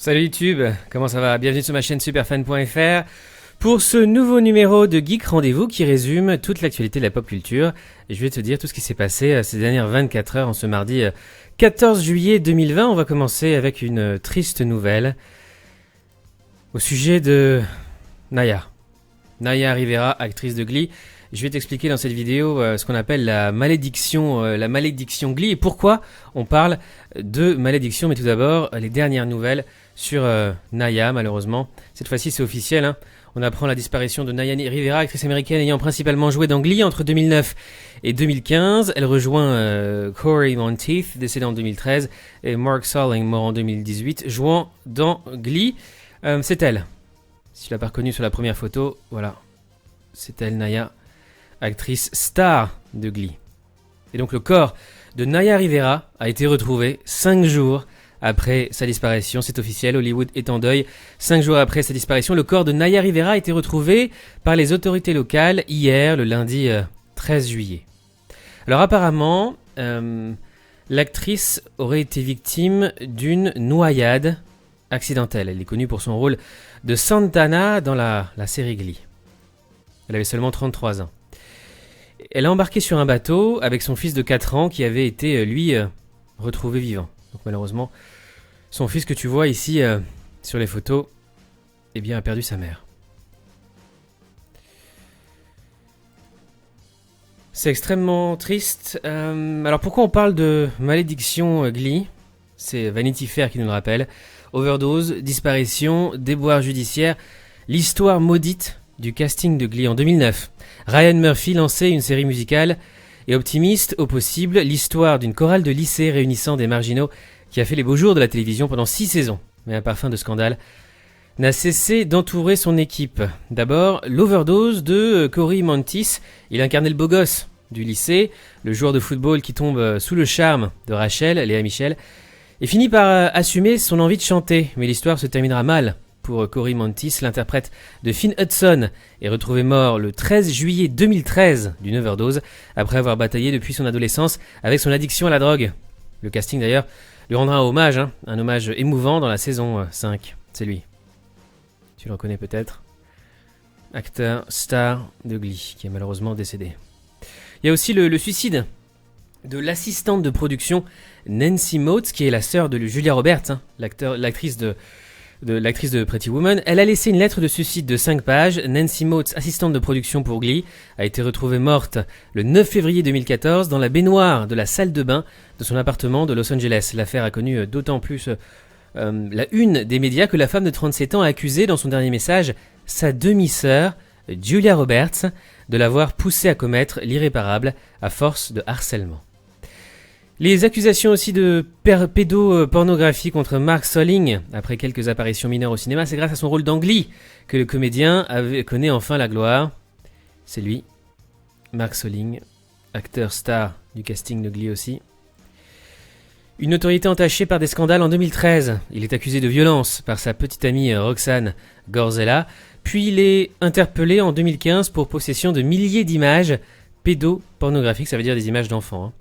Salut YouTube, comment ça va? Bienvenue sur ma chaîne superfan.fr pour ce nouveau numéro de Geek Rendez-vous qui résume toute l'actualité de la pop culture. Et je vais te dire tout ce qui s'est passé ces dernières 24 heures en ce mardi 14 juillet 2020. On va commencer avec une triste nouvelle au sujet de Naya Rivera, actrice de Glee. Je vais t'expliquer dans cette vidéo ce qu'on appelle la malédiction Glee et pourquoi on parle de malédiction. Mais tout d'abord, les dernières nouvelles sur Naya, malheureusement. Cette fois-ci, c'est officiel, hein. On apprend la disparition de Naya Rivera, actrice américaine ayant principalement joué dans Glee entre 2009 et 2015. Elle rejoint Cory Monteith, décédé en 2013, et Mark Salling, mort en 2018, jouant dans Glee. C'est elle. Si tu l'as pas reconnue sur la première photo, voilà. C'est elle, Naya, actrice star de Glee. Et donc le corps de Naya Rivera a été retrouvé 5 jours après sa disparition. C'est officiel, Hollywood est en deuil. 5 jours après sa disparition, le corps de Naya Rivera a été retrouvé par les autorités locales hier, le lundi 13 juillet. Alors apparemment, l'actrice aurait été victime d'une noyade accidentelle. Elle est connue pour son rôle de Santana dans la série Glee. Elle avait seulement 33 ans. Elle a embarqué sur un bateau avec son fils de 4 ans qui avait été, lui, retrouvé vivant. Donc malheureusement, son fils que tu vois ici sur les photos, eh bien, a perdu sa mère. C'est extrêmement triste. Alors pourquoi on parle de malédiction Glee? C'est Vanity Fair qui nous le rappelle. Overdose, disparition, déboire judiciaire, l'histoire maudite du casting de Glee en 2009. Ryan Murphy lançait une série musicale et optimiste au possible, l'histoire d'une chorale de lycée réunissant des marginaux qui a fait les beaux jours de la télévision pendant 6 saisons. Mais un parfum de scandale n'a cessé d'entourer son équipe. D'abord, l'overdose de Cory Monteith. Il incarnait le beau gosse du lycée, le joueur de football qui tombe sous le charme de Rachel, Léa Michel, et finit par assumer son envie de chanter. Mais l'histoire se terminera mal pour Cory Monteith. L'interprète de Finn Hudson est retrouvé mort le 13 juillet 2013 d'une overdose après avoir bataillé depuis son adolescence avec son addiction à la drogue. Le casting d'ailleurs lui rendra un hommage, un hommage émouvant dans la saison 5. C'est lui. Tu le reconnais peut-être. Acteur star de Glee qui est malheureusement décédé. Il y a aussi le suicide de l'assistante de production Nancy Motes, qui est la sœur de Julia Roberts, l'actrice de Pretty Woman. Elle a laissé une lettre de suicide de 5 pages. Nancy Motes, assistante de production pour Glee, a été retrouvée morte le 9 février 2014 dans la baignoire de la salle de bain de son appartement de Los Angeles. L'affaire a connu d'autant plus la une des médias que la femme de 37 ans a accusé dans son dernier message sa demi-sœur, Julia Roberts, de l'avoir poussée à commettre l'irréparable à force de harcèlement. Les accusations aussi de pédopornographie contre Mark Salling, après quelques apparitions mineures au cinéma, c'est grâce à son rôle dans Glee que le comédien connaît enfin la gloire. C'est lui, Mark Salling, acteur star du casting de Glee aussi. Une notoriété entachée par des scandales en 2013. Il est accusé de violence par sa petite amie Roxane Gorzella, puis il est interpellé en 2015 pour possession de milliers d'images pédopornographiques, ça veut dire des images d'enfants.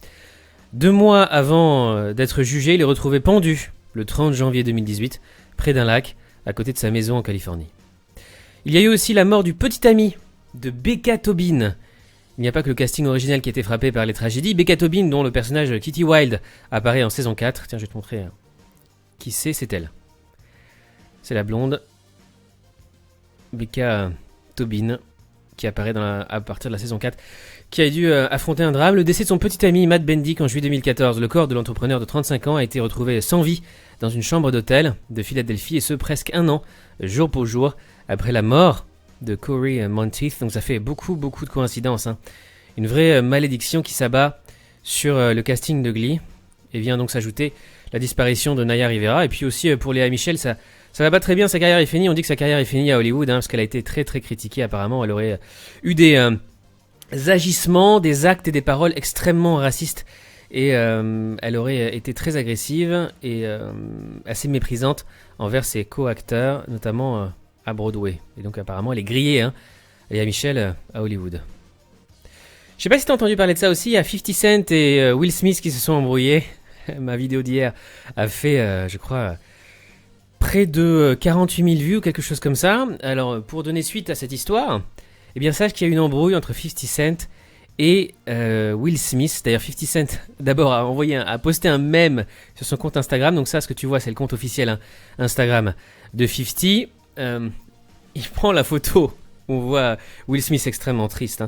2 mois avant d'être jugé, il est retrouvé pendu le 30 janvier 2018, près d'un lac, à côté de sa maison en Californie. Il y a eu aussi la mort du petit ami de Becca Tobin. Il n'y a pas que le casting original qui a été frappé par les tragédies. Becca Tobin, dont le personnage Kitty Wilde apparaît en saison 4. Tiens, je vais te montrer qui c'est elle. C'est la blonde Becca Tobin qui apparaît à partir de la saison 4, qui a dû affronter un drame, le décès de son petit ami Matt Bendick en juillet 2014. Le corps de l'entrepreneur de 35 ans a été retrouvé sans vie dans une chambre d'hôtel de Philadelphie, et ce presque 1 an, jour pour jour, après la mort de Cory Monteith. Donc ça fait beaucoup de coïncidences. Une vraie malédiction qui s'abat sur le casting de Glee, et vient donc s'ajouter la disparition de Naya Rivera. Et puis aussi pour Léa Michel, ça va pas très bien, sa carrière est finie. On dit que sa carrière est finie à Hollywood, parce qu'elle a été très critiquée apparemment. Elle aurait eu des agissements, des actes et des paroles extrêmement racistes, et elle aurait été très agressive et assez méprisante envers ses co-acteurs, notamment à Broadway. Et donc apparemment elle est grillée, Léa Michel, à Hollywood. Je sais pas si t'as entendu parler de ça aussi, il y a 50 Cent et Will Smith qui se sont embrouillés. Ma vidéo d'hier a fait, je crois, près de 48 000 vues ou quelque chose comme ça. Alors, pour donner suite à cette histoire, eh bien, sache qu'il y a eu une embrouille entre 50 Cent et Will Smith. D'ailleurs, 50 Cent, d'abord, a posté un mème sur son compte Instagram. Donc ça, ce que tu vois, c'est le compte officiel Instagram de 50. Il prend la photo. On voit Will Smith extrêmement triste.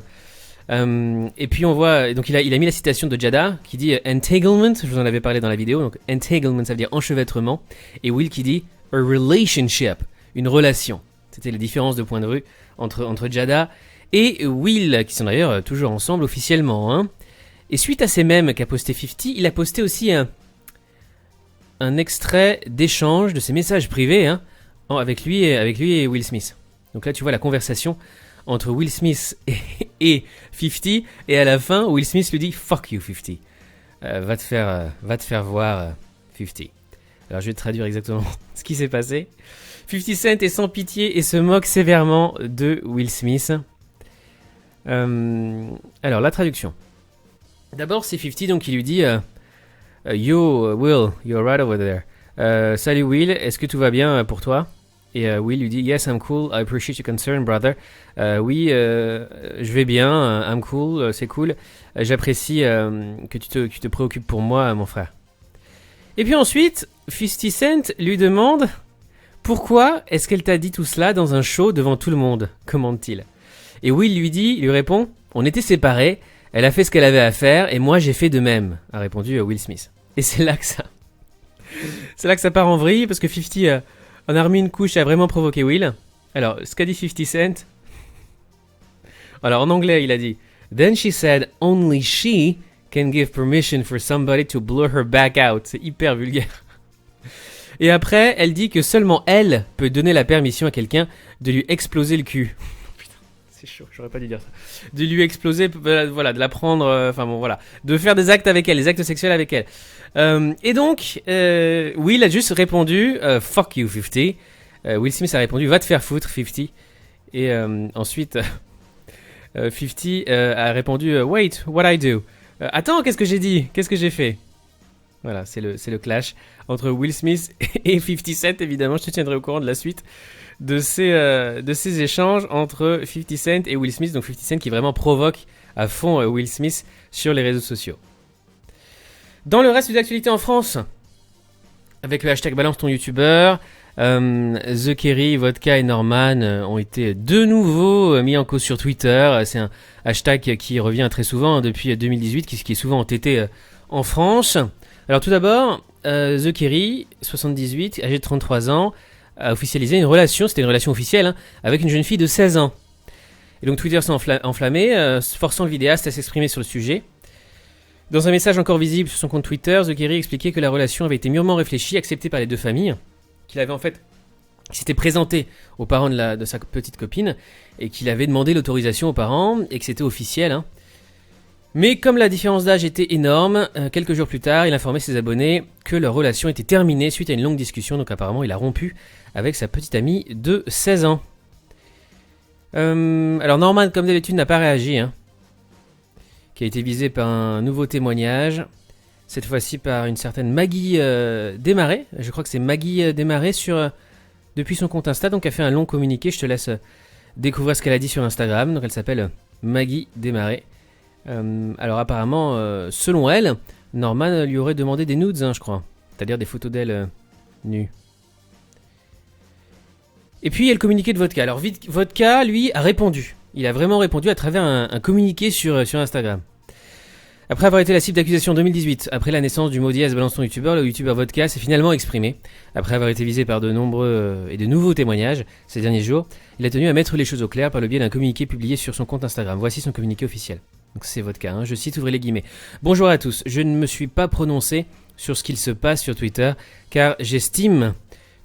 Et puis on voit, donc il a mis la citation de Jada qui dit entanglement, je vous en avais parlé dans la vidéo, donc entanglement ça veut dire enchevêtrement, et Will qui dit a relationship, une relation. C'était les différences de point de vue entre Jada et Will, qui sont d'ailleurs toujours ensemble officiellement. Et suite à ces mèmes qu'a posté 50, il a posté aussi un extrait d'échange de ses messages privés avec lui et Will Smith. Donc là tu vois la conversation entre Will Smith et 50, et à la fin, Will Smith lui dit « Fuck you, 50 ». Va te faire voir, 50. Alors, je vais te traduire exactement ce qui s'est passé. 50 Cent est sans pitié et se moque sévèrement de Will Smith. Alors, la traduction. D'abord, c'est 50 donc, qui lui dit Yo, Will, you're right over there. Salut Will, est-ce que tout va bien pour toi ? Et Will lui dit Yes, I'm cool, I appreciate your concern, brother. Oui, je vais bien, I'm cool, c'est cool. J'apprécie que tu te préoccupes pour moi, mon frère. Et puis ensuite, 50 Cent lui demande Pourquoi est-ce qu'elle t'a dit tout cela dans un show devant tout le monde, commande-t-il. Et Will lui répond On était séparés, elle a fait ce qu'elle avait à faire et moi j'ai fait de même, a répondu Will Smith. Et c'est là que ça part en vrille parce que 50 on a remis une couche à vraiment provoquer Will. Alors, ce qu'a dit 50 Cent. Alors, en anglais, il a dit Then she said, only she can give permission for somebody to blow her back out. C'est hyper vulgaire. Et après, elle dit que seulement elle peut donner la permission à quelqu'un de lui exploser le cul. Putain, c'est chaud, j'aurais pas dû dire ça. De lui exploser, voilà, de la prendre, voilà. De faire des actes avec elle, des actes sexuels avec elle. Et donc, Will a juste répondu Fuck you, 50. Will Smith a répondu Va te faire foutre, 50. Et ensuite, 50 a répondu Wait, what I do Attends, qu'est-ce que j'ai dit Qu'est-ce que j'ai fait Voilà, c'est le clash entre Will Smith et 50 Cent. Évidemment, je te tiendrai au courant de la suite de ces échanges entre 50 Cent et Will Smith. Donc 50 Cent qui vraiment provoque à fond Will Smith sur les réseaux sociaux. Dans le reste des actualités en France, avec le hashtag balance ton youtubeur, The Kerry, Vodka et Norman ont été de nouveau mis en cause sur Twitter. C'est un hashtag qui revient très souvent depuis 2018, qui est souvent entêté en France. Alors tout d'abord, The Kerry, 78, âgé de 33 ans, a officialisé une relation, c'était une relation officielle, avec une jeune fille de 16 ans. Et donc Twitter s'est enflammé, forçant le vidéaste à s'exprimer sur le sujet. Dans un message encore visible sur son compte Twitter, The Kerry expliquait que la relation avait été mûrement réfléchie, acceptée par les deux familles, qu'il s'était présenté aux parents de sa petite copine, et qu'il avait demandé l'autorisation aux parents, et que c'était officiel. Mais comme la différence d'âge était énorme, quelques jours plus tard, il informait ses abonnés que leur relation était terminée suite à une longue discussion, donc apparemment il a rompu avec sa petite amie de 16 ans. Alors Norman, comme d'habitude, n'a pas réagi, qui a été visé par un nouveau témoignage, cette fois-ci par une certaine Maggie Desmarais. Je crois que c'est Maggie Desmarais depuis son compte Insta, donc a fait un long communiqué. Je te laisse découvrir ce qu'elle a dit sur Instagram. Donc elle s'appelle Maggie Desmarais. Alors apparemment, selon elle, Norman lui aurait demandé des nudes, je crois. C'est-à-dire des photos d'elle nue. Et puis il y a le communiqué de Vodka. Alors Vodka, lui, a répondu. Il a vraiment répondu à travers un communiqué sur Instagram. Après avoir été la cible d'accusation en 2018, après la naissance du mot dièse balance ton youtubeur, le youtubeur Vodka s'est finalement exprimé. Après avoir été visé par de nombreux et de nouveaux témoignages ces derniers jours, il a tenu à mettre les choses au clair par le biais d'un communiqué publié sur son compte Instagram. Voici son communiqué officiel. Donc c'est Vodka, je cite, ouvrez les guillemets. Bonjour à tous, je ne me suis pas prononcé sur ce qu'il se passe sur Twitter, car j'estime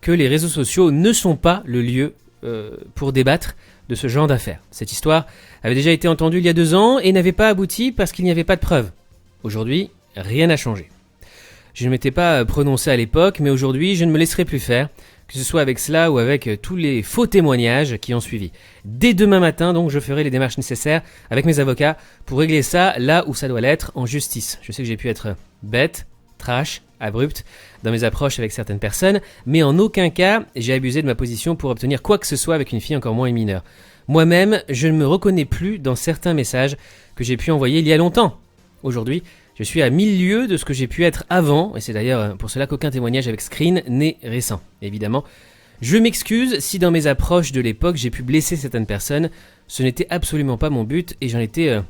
que les réseaux sociaux ne sont pas le lieu pour débattre de ce genre d'affaires. Cette histoire avait déjà été entendue il y a 2 ans et n'avait pas abouti parce qu'il n'y avait pas de preuves. Aujourd'hui, rien n'a changé. Je ne m'étais pas prononcé à l'époque, mais aujourd'hui, je ne me laisserai plus faire, que ce soit avec cela ou avec tous les faux témoignages qui ont suivi. Dès demain matin, donc, je ferai les démarches nécessaires avec mes avocats pour régler ça là où ça doit l'être, en justice. Je sais que j'ai pu être bête, trash, abrupte dans mes approches avec certaines personnes, mais en aucun cas j'ai abusé de ma position pour obtenir quoi que ce soit avec une fille, encore moins une mineure. Moi-même, je ne me reconnais plus dans certains messages que j'ai pu envoyer il y a longtemps. Aujourd'hui, je suis à 1000 lieues de ce que j'ai pu être avant, et c'est d'ailleurs pour cela qu'aucun témoignage avec Screen n'est récent. Évidemment, je m'excuse si dans mes approches de l'époque j'ai pu blesser certaines personnes, ce n'était absolument pas mon but et j'en étais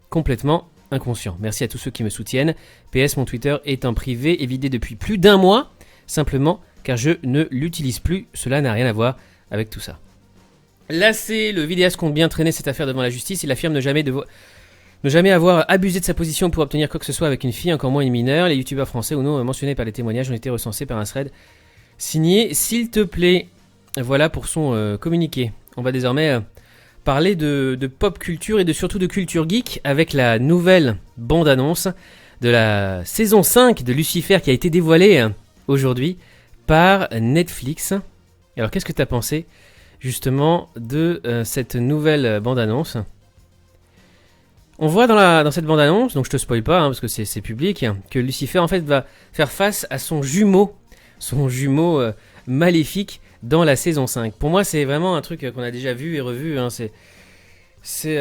complètement inconscient. Merci à tous ceux qui me soutiennent. PS, mon Twitter est en privé et vidé depuis plus d'un mois, simplement car je ne l'utilise plus. Cela n'a rien à voir avec tout ça. Lassé, le vidéaste compte bien traîner cette affaire devant la justice. Il affirme ne jamais avoir abusé de sa position pour obtenir quoi que ce soit avec une fille, encore moins une mineure. Les youtubeurs français ou non mentionnés par les témoignages ont été recensés par un thread signé. S'il te plaît, voilà pour son communiqué. On va désormais parler de pop culture et surtout de culture geek avec la nouvelle bande-annonce de la saison 5 de Lucifer qui a été dévoilée aujourd'hui par Netflix. Alors qu'est-ce que tu as pensé justement de cette nouvelle bande-annonce? On voit dans cette bande-annonce, donc je te spoil pas parce que c'est public, que Lucifer en fait va faire face à son jumeau maléfique dans la saison 5. Pour moi, c'est vraiment un truc qu'on a déjà vu et revu. C'est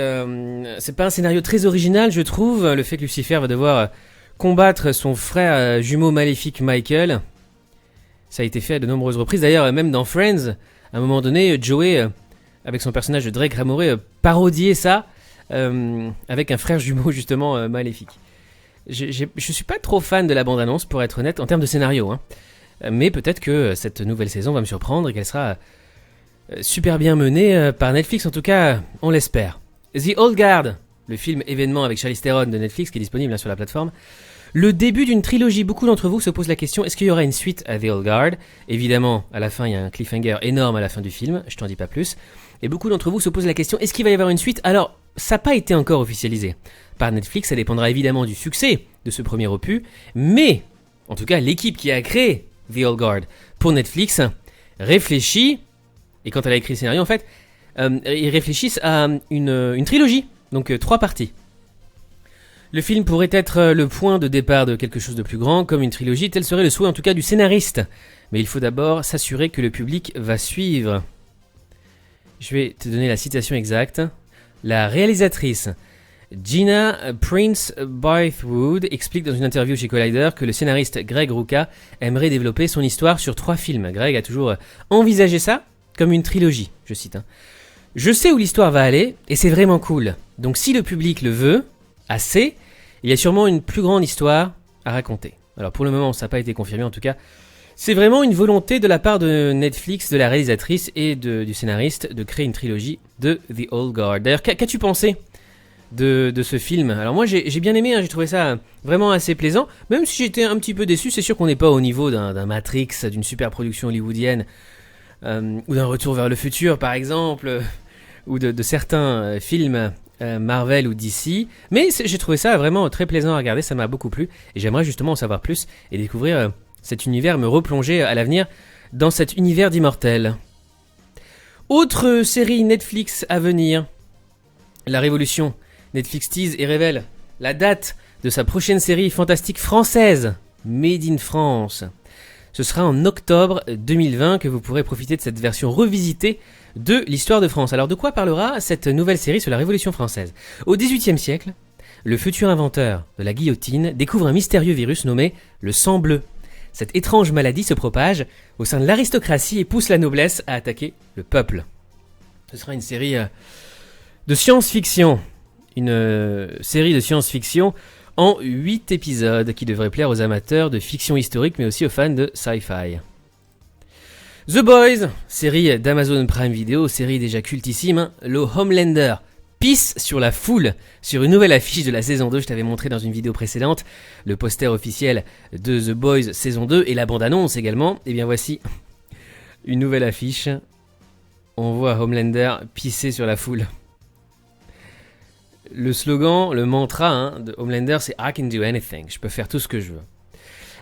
pas un scénario très original, je trouve. Le fait que Lucifer va devoir combattre son frère jumeau maléfique Michael. Ça a été fait à de nombreuses reprises. D'ailleurs, même dans Friends, à un moment donné, Joey, avec son personnage de Drake Ramoray, parodiait ça avec un frère jumeau justement maléfique. Je suis pas trop fan de la bande-annonce, pour être honnête, en termes de scénario. Mais peut-être que cette nouvelle saison va me surprendre et qu'elle sera super bien menée par Netflix. En tout cas, on l'espère. The Old Guard, le film événement avec Charlize Theron de Netflix qui est disponible sur la plateforme. Le début d'une trilogie. Beaucoup d'entre vous se posent la question, est-ce qu'il y aura une suite à The Old Guard? Évidemment, à la fin, il y a un cliffhanger énorme à la fin du film. Je t'en dis pas plus. Et beaucoup d'entre vous se posent la question, est-ce qu'il va y avoir une suite? Alors, ça n'a pas été encore officialisé par Netflix. Ça dépendra évidemment du succès de ce premier opus. Mais, en tout cas, l'équipe qui a créé The Old Guard pour Netflix réfléchit, et quand elle a écrit le scénario en fait, ils réfléchissent à une trilogie, donc 3 parties. Le film pourrait être le point de départ de quelque chose de plus grand, comme une trilogie, tel serait le souhait en tout cas du scénariste. Mais il faut d'abord s'assurer que le public va suivre. Je vais te donner la citation exacte. La réalisatrice Gina Prince Bythewood explique dans une interview chez Collider que le scénariste Greg Rucka aimerait développer son histoire sur 3 films. Greg a toujours envisagé ça comme une trilogie, je cite. Je sais où l'histoire va aller et c'est vraiment cool. Donc si le public le veut assez, il y a sûrement une plus grande histoire à raconter. Alors pour le moment, ça n'a pas été confirmé en tout cas. C'est vraiment une volonté de la part de Netflix, de la réalisatrice et du scénariste de créer une trilogie de The Old Guard. D'ailleurs, qu'as-tu pensé de ce film? Alors moi j'ai bien aimé, j'ai trouvé ça vraiment assez plaisant, même si j'étais un petit peu déçu. C'est sûr qu'on n'est pas au niveau d'un Matrix, d'une super production hollywoodienne, ou d'un Retour vers le futur par exemple, ou de certains films Marvel ou DC, mais j'ai trouvé ça vraiment très plaisant à regarder, ça m'a beaucoup plu, et j'aimerais justement en savoir plus et découvrir cet univers, me replonger à l'avenir dans cet univers d'immortels. Autre série Netflix à venir, La Révolution. Netflix tease et révèle la date de sa prochaine série fantastique française, Made in France. Ce sera en octobre 2020 que vous pourrez profiter de cette version revisitée de l'histoire de France. Alors de quoi parlera cette nouvelle série sur la Révolution française? Au XVIIIe siècle, le futur inventeur de la guillotine découvre un mystérieux virus nommé le sang bleu. Cette étrange maladie se propage au sein de l'aristocratie et pousse la noblesse à attaquer le peuple. Ce sera une série de science-fiction. Une série de science-fiction en 8 épisodes qui devrait plaire aux amateurs de fiction historique mais aussi aux fans de sci-fi. The Boys, série d'Amazon Prime Video, série déjà cultissime. Le Homelander pisse sur la foule sur une nouvelle affiche de la saison 2. Je t'avais montré dans une vidéo précédente le poster officiel de The Boys saison 2 et la bande-annonce également. Et bien voici une nouvelle affiche. On voit Homelander pisser sur la foule. Le slogan, le mantra de Homelander, c'est I can do anything. Je peux faire tout ce que je veux.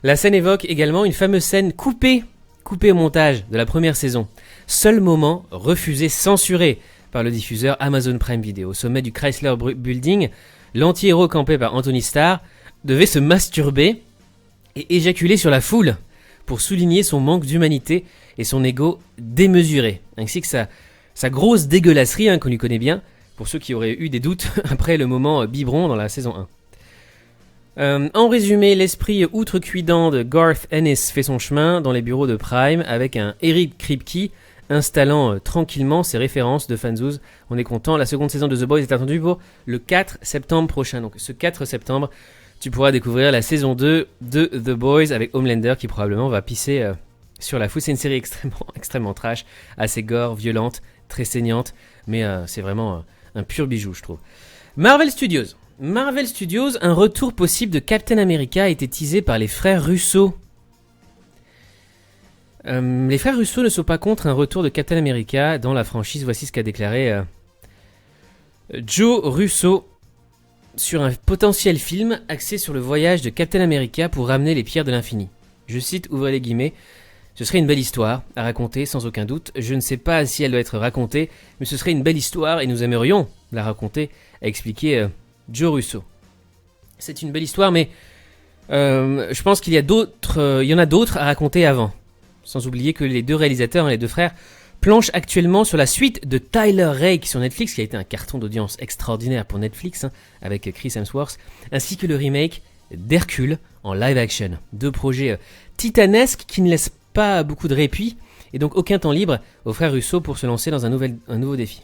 La scène évoque également une fameuse scène coupée au montage de la première saison. Seul moment refusé, censuré par le diffuseur Amazon Prime Video. Au sommet du Chrysler Building, l'anti-héros campé par Anthony Starr devait se masturber et éjaculer sur la foule pour souligner son manque d'humanité et son ego démesuré, ainsi que sa grosse dégueulasserie qu'on lui connaît bien, pour ceux qui auraient eu des doutes après le moment biberon dans la saison 1. En résumé, l'esprit outrecuidant de Garth Ennis fait son chemin dans les bureaux de Prime avec un Eric Kripke installant tranquillement ses références de fanzouz. On est content, la seconde saison de The Boys est attendue pour le 4 septembre prochain. Donc ce 4 septembre, tu pourras découvrir la saison 2 de The Boys avec Homelander qui probablement va pisser sur la foule. C'est une série extrêmement trash, assez gore, violente, très saignante, mais c'est vraiment un pur bijou, je trouve. Marvel Studios, un retour possible de Captain America a été teasé par les frères Russo. Les frères Russo ne sont pas contre un retour de Captain America dans la franchise. Voici ce qu'a déclaré Joe Russo sur un potentiel film axé sur le voyage de Captain America pour ramener les pierres de l'infini. Je cite, ouvrez les guillemets, ce serait une belle histoire à raconter sans aucun doute. Je ne sais pas si elle doit être racontée, mais ce serait une belle histoire et nous aimerions la raconter, a expliqué Joe Russo. C'est une belle histoire, mais je pense qu'il y en a d'autres à raconter avant. Sans oublier que les deux réalisateurs, les deux frères, planchent actuellement sur la suite de Tyler Rake sur Netflix, qui a été un carton d'audience extraordinaire pour Netflix, avec Chris Hemsworth, ainsi que le remake d'Hercule en live action. Deux projets titanesques qui ne laissent pas beaucoup de répit, et donc aucun temps libre aux frères Russo pour se lancer dans un nouveau défi.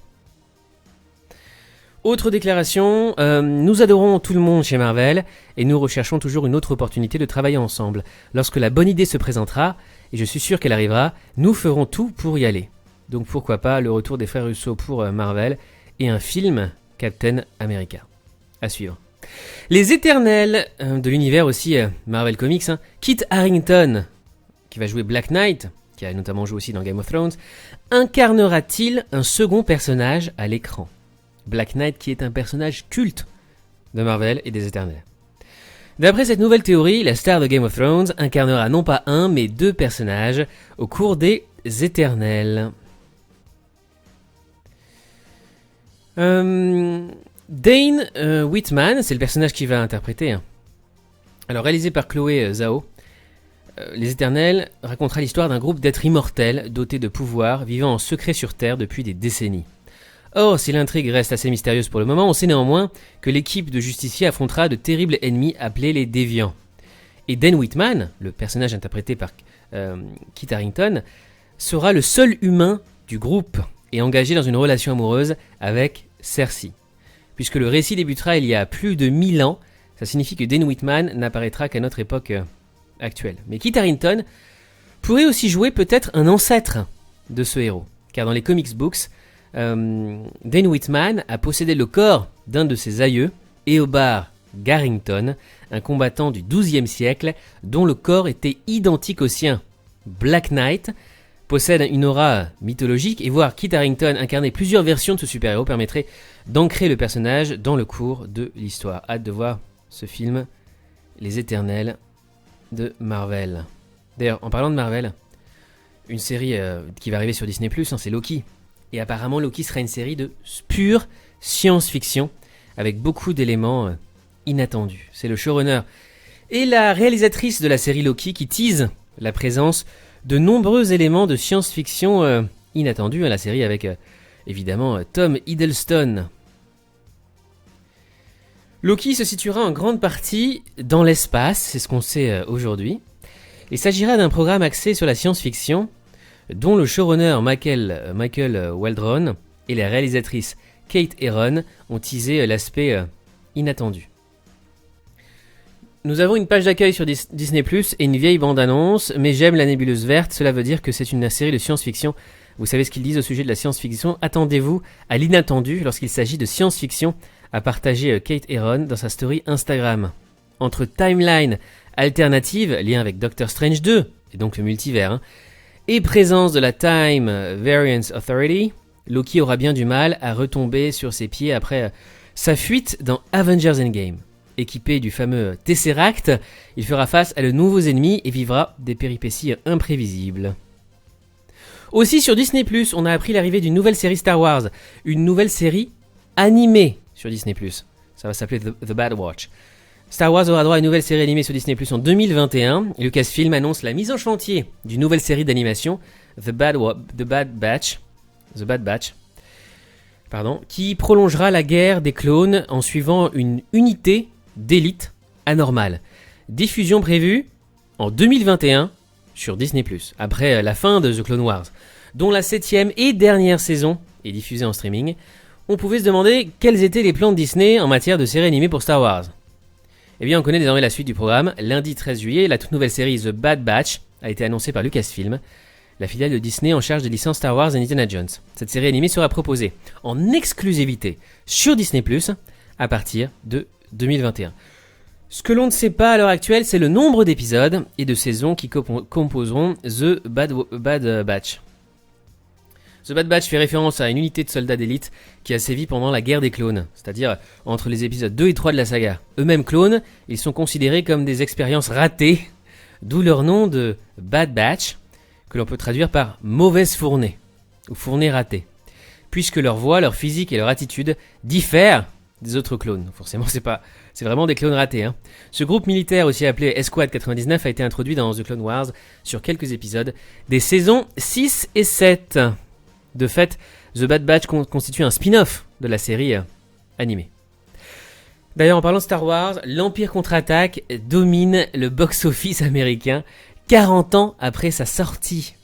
Autre déclaration, nous adorons tout le monde chez Marvel et nous recherchons toujours une autre opportunité de travailler ensemble. Lorsque la bonne idée se présentera, et je suis sûr qu'elle arrivera, nous ferons tout pour y aller. Donc pourquoi pas le retour des frères Russo pour Marvel et un film Captain America. À suivre. Les éternels de l'univers aussi Marvel Comics, Kit Harington, qui va jouer Black Knight, qui a notamment joué aussi dans Game of Thrones, incarnera-t-il un second personnage à l'écran ? Black Knight qui est un personnage culte de Marvel et des Éternels. D'après cette nouvelle théorie, la star de Game of Thrones incarnera non pas un mais deux personnages au cours des Éternels. Dane Whitman, c'est le personnage qu'il va interpréter. Alors réalisé par Chloé Zhao, Les Éternels racontera l'histoire d'un groupe d'êtres immortels dotés de pouvoirs vivant en secret sur Terre depuis des décennies. Or, si l'intrigue reste assez mystérieuse pour le moment, on sait néanmoins que l'équipe de justiciers affrontera de terribles ennemis appelés les Déviants. Et Dane Whitman, le personnage interprété par Kit Harington, sera le seul humain du groupe et engagé dans une relation amoureuse avec Cersei. Puisque le récit débutera il y a plus de 1000 ans, ça signifie que Dane Whitman n'apparaîtra qu'à notre époque actuelle. Mais Kit Harington pourrait aussi jouer peut-être un ancêtre de ce héros, car dans les comics books, Dane Whitman a possédé le corps d'un de ses aïeux, Eobard Garrington, un combattant du XIIe siècle dont le corps était identique au sien. Black Knight possède une aura mythologique et voir Kit Harington incarner plusieurs versions de ce super-héros permettrait d'ancrer le personnage dans le cours de l'histoire. Hâte de voir ce film, Les Éternels de Marvel. D'ailleurs, en parlant de Marvel, une série qui va arriver sur Disney+, c'est Loki. Et apparemment, Loki sera une série de pure science-fiction avec beaucoup d'éléments inattendus. C'est le showrunner et la réalisatrice de la série Loki qui tease la présence de nombreux éléments de science-fiction inattendus. La série avec évidemment Tom Hiddleston. Loki se situera en grande partie dans l'espace, c'est ce qu'on sait aujourd'hui. Il s'agira d'un programme axé sur la science-fiction dont le showrunner Michael Waldron et la réalisatrice Kate Herron ont teasé l'aspect inattendu. Nous avons une page d'accueil sur Disney+, et une vieille bande-annonce, mais j'aime la nébuleuse verte, cela veut dire que c'est une série de science-fiction. Vous savez ce qu'ils disent au sujet de la science-fiction, attendez-vous à l'inattendu lorsqu'il s'agit de science-fiction, a partagé Kate Herron dans sa story Instagram. Entre timeline alternative, lien avec Doctor Strange 2, et donc le multivers, et présence de la Time Variance Authority, Loki aura bien du mal à retomber sur ses pieds après sa fuite dans Avengers Endgame. Équipé du fameux Tesseract, il fera face à de nouveaux ennemis et vivra des péripéties imprévisibles. Aussi sur Disney+, on a appris l'arrivée d'une nouvelle série Star Wars, une nouvelle série animée sur Disney+. Ça va s'appeler The Bad Batch. Star Wars aura droit à une nouvelle série animée sur Disney Plus en 2021. Lucasfilm annonce la mise en chantier d'une nouvelle série d'animation, The Bad Batch, qui prolongera la guerre des clones en suivant une unité d'élite anormale. Diffusion prévue en 2021 sur Disney Plus, après la fin de The Clone Wars, dont la 7e et dernière saison est diffusée en streaming. On pouvait se demander quels étaient les plans de Disney en matière de série animée pour Star Wars. Eh bien, on connaît désormais la suite du programme. Lundi 13 juillet, la toute nouvelle série The Bad Batch a été annoncée par Lucasfilm, la filiale de Disney en charge des licences Star Wars et Indiana Jones. Cette série animée sera proposée en exclusivité sur Disney Plus à partir de 2021. Ce que l'on ne sait pas à l'heure actuelle, c'est le nombre d'épisodes et de saisons qui composeront The Bad Batch. The Bad Batch fait référence à une unité de soldats d'élite qui a sévi pendant la guerre des clones, c'est-à-dire entre les épisodes 2 et 3 de la saga. Eux-mêmes clones, ils sont considérés comme des expériences ratées, d'où leur nom de Bad Batch, que l'on peut traduire par mauvaise fournée, ou fournée ratée, puisque leur voix, leur physique et leur attitude diffèrent des autres clones. Forcément, c'est vraiment des clones ratés. Ce groupe militaire, aussi appelé Escouade 99, a été introduit dans The Clone Wars sur quelques épisodes des saisons 6 et 7. De fait, The Bad Batch constitue un spin-off de la série animée. D'ailleurs, en parlant de Star Wars, l'Empire contre-attaque domine le box-office américain 40 ans après sa sortie.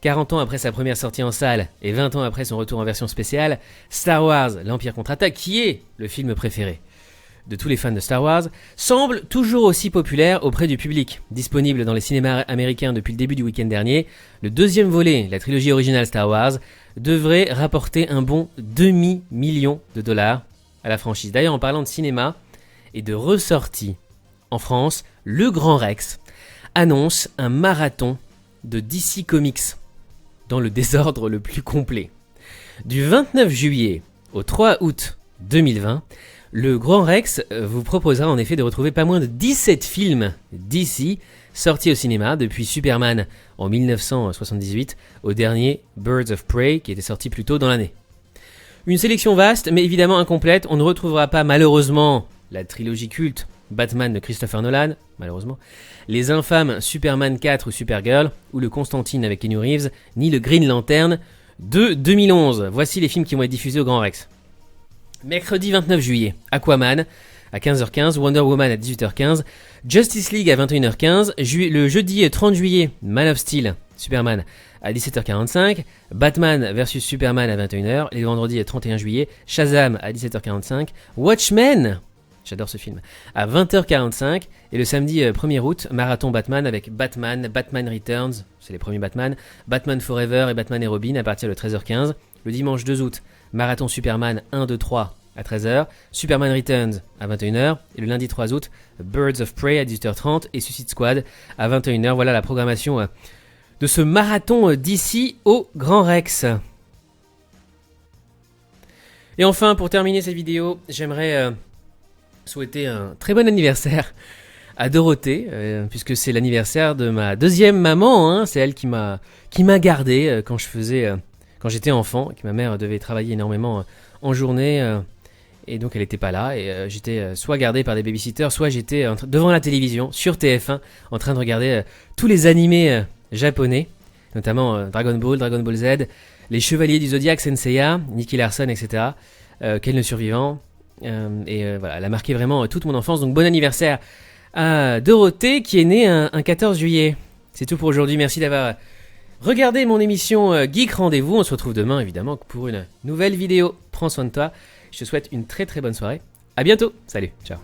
40 ans après sa première sortie en salle et 20 ans après son retour en version spéciale, Star Wars, l'Empire contre-attaque, qui est le film préféré de tous les fans de Star Wars, semble toujours aussi populaire auprès du public. Disponible dans les cinémas américains depuis le début du week-end dernier, le deuxième volet, la trilogie originale Star Wars, devrait rapporter un bon $250 000 à la franchise. D'ailleurs, en parlant de cinéma et de ressortie en France, le Grand Rex annonce un marathon de DC Comics dans le désordre le plus complet. Du 29 juillet au 3 août 2020, le Grand Rex vous proposera en effet de retrouver pas moins de 17 films DC sortis au cinéma depuis Superman en 1978 au dernier Birds of Prey qui était sorti plus tôt dans l'année. Une sélection vaste mais évidemment incomplète, on ne retrouvera pas malheureusement la trilogie culte Batman de Christopher Nolan, malheureusement, les infâmes Superman 4 ou Supergirl, ou le Constantine avec Keanu Reeves, ni le Green Lantern de 2011. Voici les films qui vont être diffusés au Grand Rex. Mercredi 29 juillet, Aquaman à 15h15, Wonder Woman à 18h15, Justice League à 21h15, le jeudi 30 juillet, Man of Steel, Superman à 17h45, Batman vs Superman à 21h, et le vendredi 31 juillet, Shazam à 17h45, Watchmen, j'adore ce film, à 20h45, et le samedi 1er août, Marathon Batman avec Batman, Batman Returns, c'est les premiers Batman, Batman Forever et Batman et Robin à partir de 13h15, le dimanche 2 août, Marathon Superman 1, 2, 3 à 13h, Superman Returns à 21h, et le lundi 3 août, Birds of Prey à 18h30 et Suicide Squad à 21h. Voilà la programmation de ce marathon d'ici au Grand Rex. Et enfin, pour terminer cette vidéo, j'aimerais souhaiter un très bon anniversaire à Dorothée, puisque c'est l'anniversaire de ma deuxième maman, c'est elle qui m'a gardé quand j'étais enfant, que ma mère devait travailler énormément en journée, et donc elle n'était pas là, et j'étais soit gardé par des babysitters, soit j'étais devant la télévision, sur TF1, en train de regarder tous les animés japonais, notamment Dragon Ball, Dragon Ball Z, les Chevaliers du Zodiac, Senseiya, Nicky Larson, etc., Ken le Survivant, et voilà, elle a marqué vraiment toute mon enfance, donc bon anniversaire à Dorothée, qui est née un 14 juillet. C'est tout pour aujourd'hui, merci d'avoir regardé mon émission Geek Rendez-vous, on se retrouve demain évidemment pour une nouvelle vidéo. Prends soin de toi, je te souhaite une très très bonne soirée, à bientôt, salut, ciao.